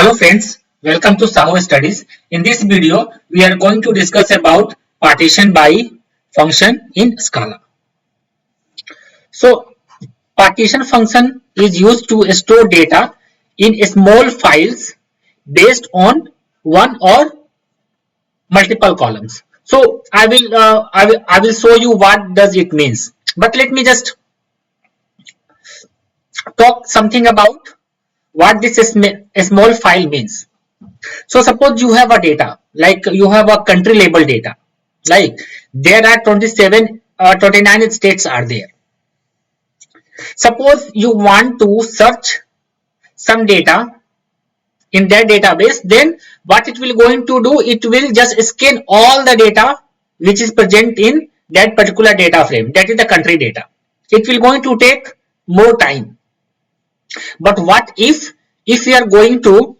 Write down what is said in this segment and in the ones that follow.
Hello friends, welcome to Saho Studies. In this video, we are going to discuss about partition by function in Scala. So, partition function is used to store data in small files based on one or multiple columns. So, I will show you what does it means. But let me just talk something about what this small file means. So suppose you have a data, like you have a country label data, like there are 29 states are there. Suppose you want to search some data in that database, then what it will going to do, it will just scan all the data which is present in that particular data frame, that is the country data. It will going to take more time. But what if we are going to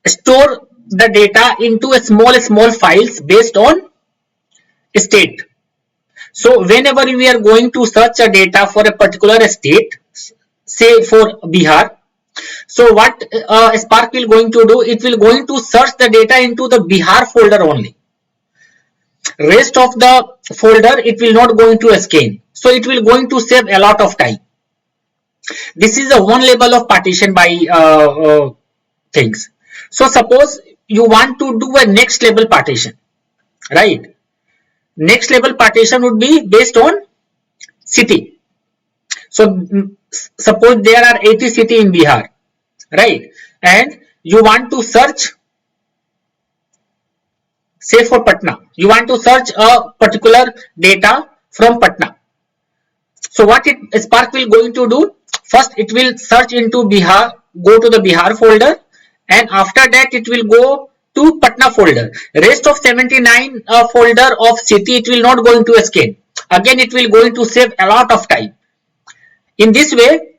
store the data into a small files based on state? So whenever we are going to search a data for a particular state, say for Bihar, so what Spark will going to do, it will going to search the data into the Bihar folder only. Rest of the folder it will not going to scan, so it will going to save a lot of time. This is the one level of partition by things. So suppose you want to do a next level partition, right? Next level partition would be based on city. So suppose there are 80 cities in Bihar, right? And you want to search, say for Patna, you want to search a particular data from Patna. So what Spark will going to do, first it will search into Bihar, go to the Bihar folder, and after that it will go to Patna folder. Rest of 79 folder of city it will not going to scan. Again it will going to save a lot of time. In this way,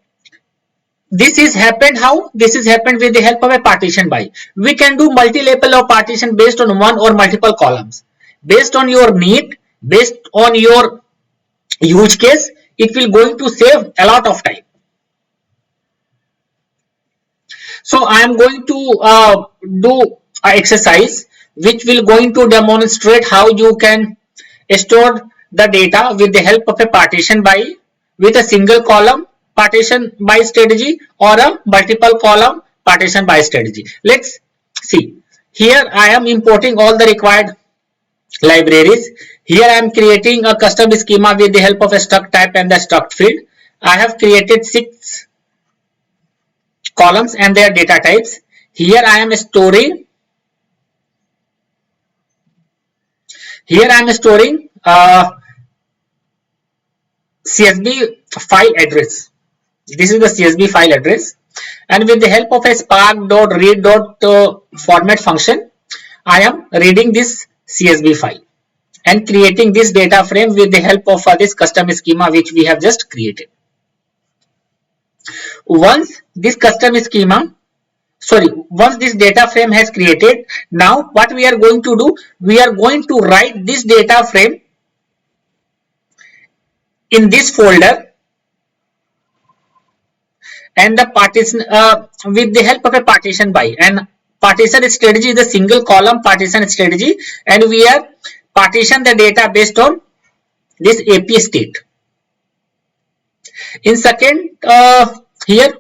this is happened how? This is happened with the help of a partition by. We can do multi-level of partition based on one or multiple columns. Based on your need, based on your use case, it will going to save a lot of time. So I am going to do an exercise which will going to demonstrate how you can store the data with the help of a partition by, with a single column partition by strategy or a multiple column partition by strategy. Let's see. Here I am importing all the required libraries. Here I am creating a custom schema with the help of a struct type and the struct field. I have created 6 columns and their data types. Here I am storing CSV file address. This is the CSV file address, and with the help of a spark.read.format function, I am reading this CSV file and creating this data frame with the help of this custom schema which we have just created. Once this data frame has created, now what we are going to do, we are going to write this data frame in this folder, and the partition with the help of a partition by, and partition strategy is a single column partition strategy, and we are partition the data based on this AP state. In second, here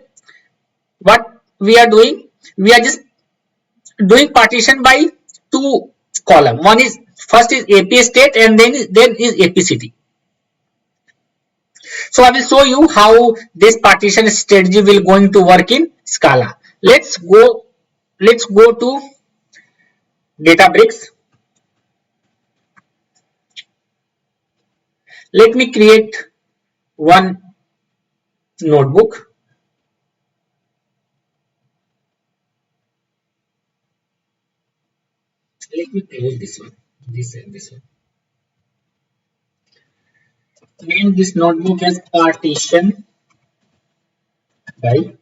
what we are doing, we are just doing partition by 2 column. One is, first is AP state and then is AP city. So I will show you how this partition strategy will going to work in Scala. Let's go to Databricks. Let me create one notebook. Let me close this one, this and this one. Name this notebook as partition by.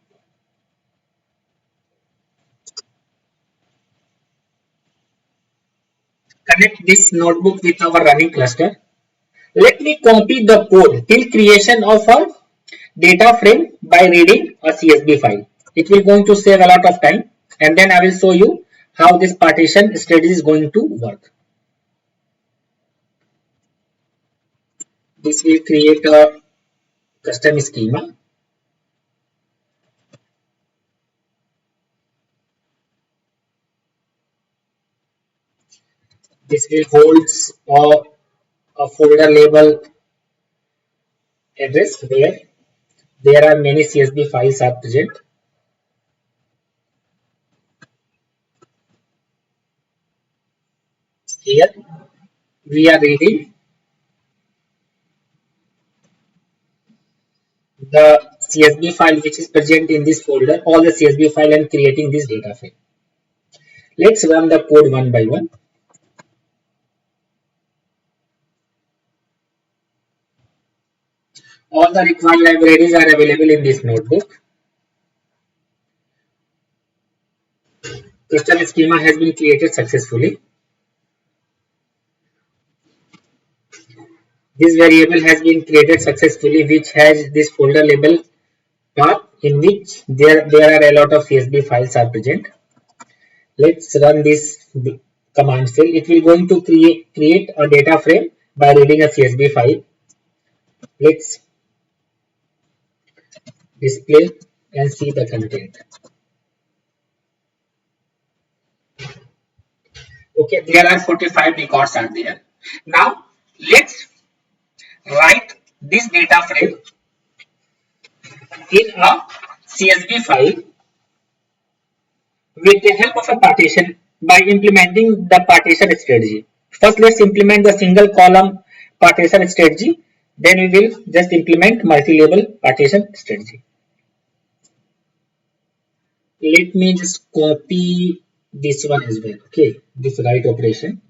Connect this notebook with our running cluster. Let me copy the code till creation of a data frame by reading a CSV file. It will going to save a lot of time, and then I will show you how this partition strategy is going to work. This will create a custom schema. This will holds a folder label address where there are many CSV files are present. Here we are reading the CSV file which is present in this folder, all the CSV file, and creating this data frame. Let's run the code one by one. All the required libraries are available in this notebook. Custom schema has been created successfully. This variable has been created successfully, which has this folder label path in which there are a lot of CSV files are present. Let's run this command fill. It will going to create a data frame by reading a CSV file. Let's display and see the content. Okay, there are 45 records are there. Now let's write this data frame in a CSV file with the help of a partition by implementing the partition strategy. First, let's implement the single column partition strategy. Then we will just implement multi-level partition strategy. Let me just copy this one as well. Okay, this write operation.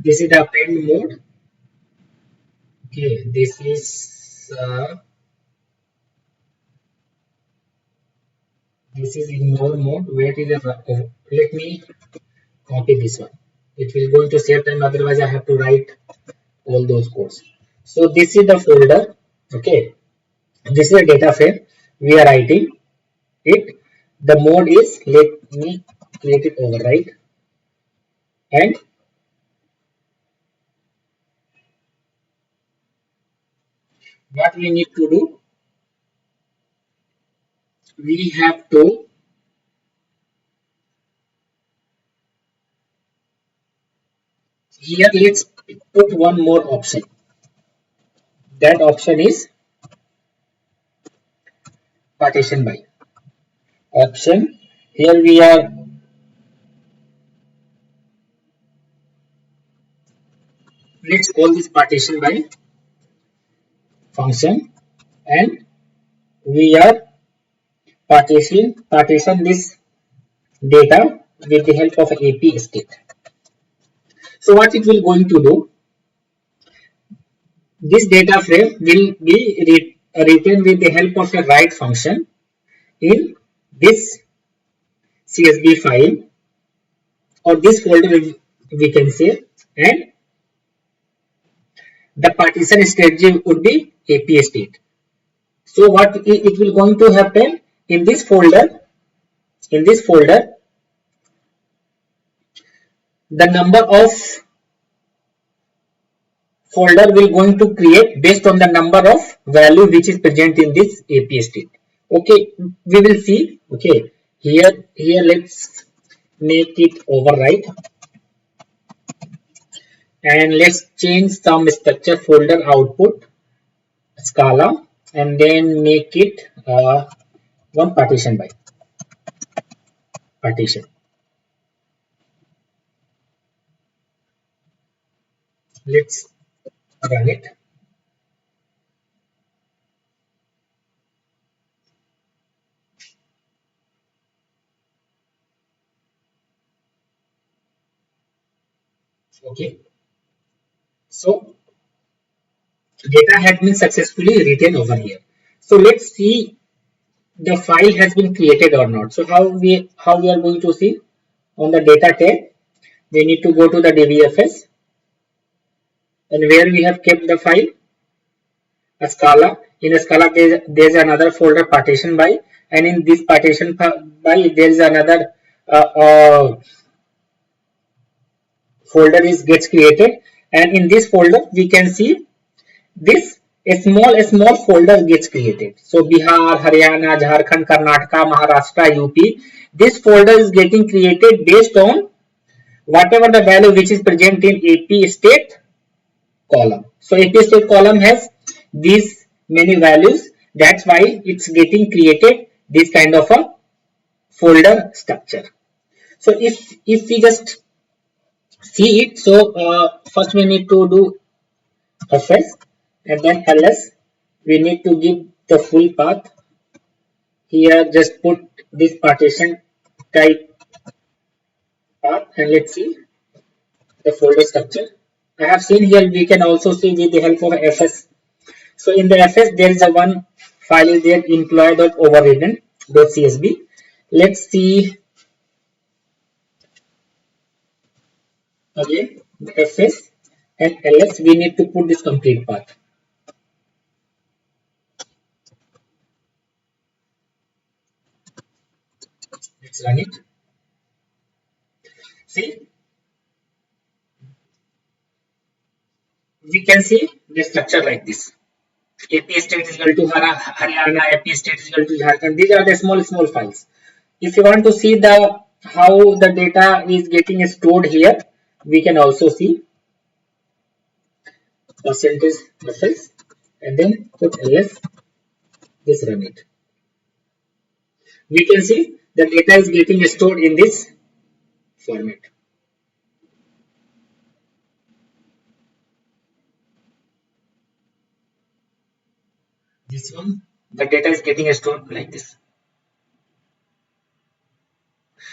This is the append mode. Okay, this is ignore mode. Where is the let me copy this one. It will going to save time, otherwise I have to write all those codes. So this is the folder. Okay, this is a data frame. We are writing it. The mode is, let me create it override, and what we need to do, we have to here let's put one more option. That option is partition by option. Here we are, let's call this partition by function, and we are partition this data with the help of AP state. So what it will going to do, this data frame will be written with the help of a write function in this CSV file or this folder, we can say, and the partition strategy would be AP state. So what it will going to happen in this folder, the number of folder will going to create based on the number of value which is present in this AP state. Okay, we will see. Okay, here let's make it override, and let's change some structure folder output Scala, and then make it one partition by partition. Let's run it. Okay, so data has been successfully written over here. So let's see the file has been created or not. So how we are going to see? On the data tab, we need to go to the dbfs, and where we have kept the file, a Scala. In a Scala, there's another folder partition by, and in this partition by there is another folder is gets created, and in this folder we can see this a small folder gets created. So Bihar, Haryana, Jharkhand, Karnataka, Maharashtra, UP, this folder is getting created based on whatever the value which is present in AP state column. So AP state column has these many values, that's why it's getting created this kind of a folder structure. So if we just see it, so first we need to do fs and then ls. We need to give the full path. Here just put this partition type path, and let's see the folder structure. I have seen here, we can also see with the help of fs. So in the fs there is a one file is there, employee.overridden.csv. Let's see again the fs and ls. We need to put this complete path. Let's run it. See, we can see the structure like this. AP state is equal to Haryana, AP state is equal to Jharkhand. These are the small files. If you want to see the how the data is getting stored here, we can also see percentage fs and then put ls. This run it. We can see the data is getting stored in this format. This one, the data is getting stored like this.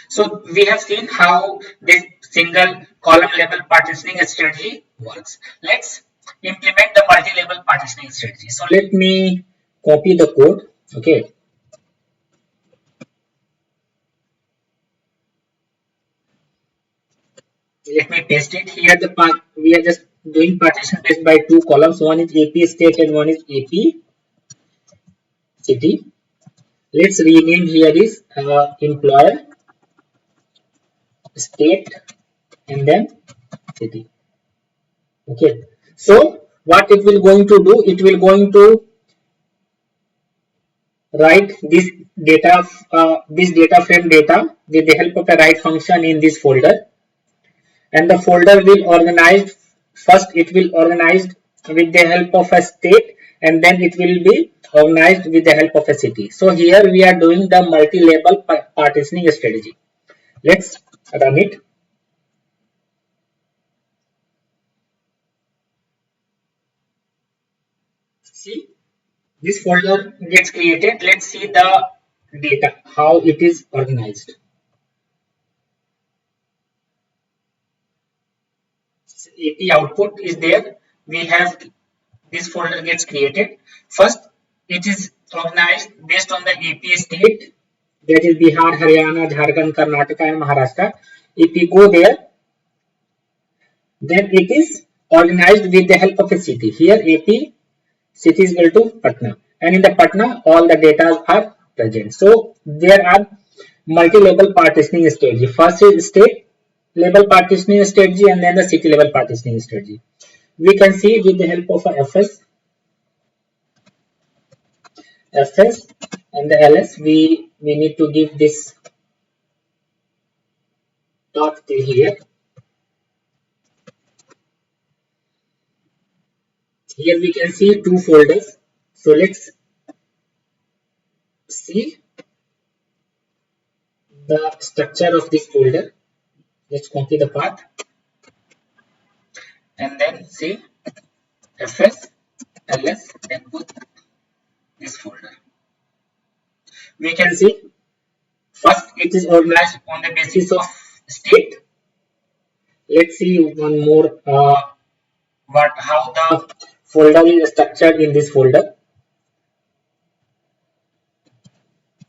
So we have seen how this single column level partitioning strategy works. Let's implement the multi-level partitioning strategy. So let me copy the code. Okay. Let me paste it here. The part we are just doing partition based by two columns. One is AP state and one is AP city. Let's rename here is employer, state, and then city. Okay. So what it will going to do? It will going to write this data frame data with the help of a write function in this folder, and the folder will organize. First it will organized with the help of a state, and then it will be organized with the help of a city. So here we are doing the multi-level partitioning strategy. Let's run it. See, this folder gets created. Let's see the data, how it is organized. AP output is there. We have this folder gets created. First it is organized based on the AP state, that is Bihar, Haryana, Jharkhand, Karnataka and Maharashtra. If we go there, then it is organized with the help of a city. Here AP city is equal to Patna, and in the Patna all the data are present. So there are multi-level partitioning strategy. First is state level partitioning strategy, and then the city level partitioning strategy. We can see with the help of a fs and the ls, we need to give this dot here. Here we can see two folders. So let's see the structure of this folder. Let's copy the path and then see fs ls, then put this folder. We can see first it is organized on the basis of state. let's see one more how the folder is structured in this folder.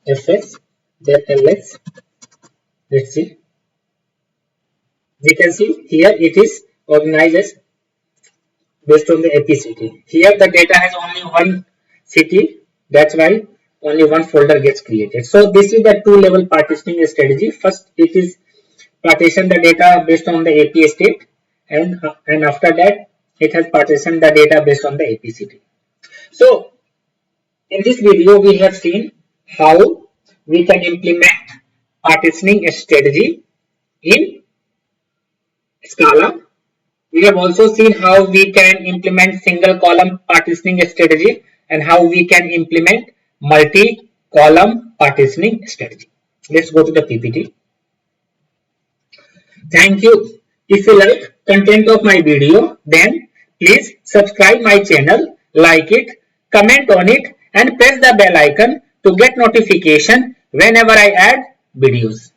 Fs, then ls. Let's see. We can see here it is organized as based on the AP city. Here the data has only one city, that's why only one folder gets created. So this is the two-level partitioning strategy. First, it is partition the data based on the AP state, and after that it has partitioned the data based on the AP city. So in this video we have seen how we can implement partitioning strategy in Scala. We have also seen how we can implement single column partitioning strategy and how we can implement multi-column partitioning strategy. Let's go to the PPT. Thank you. If you like content of my video, then please subscribe my channel, like it, comment on it, and press the bell icon to get notification whenever I add videos.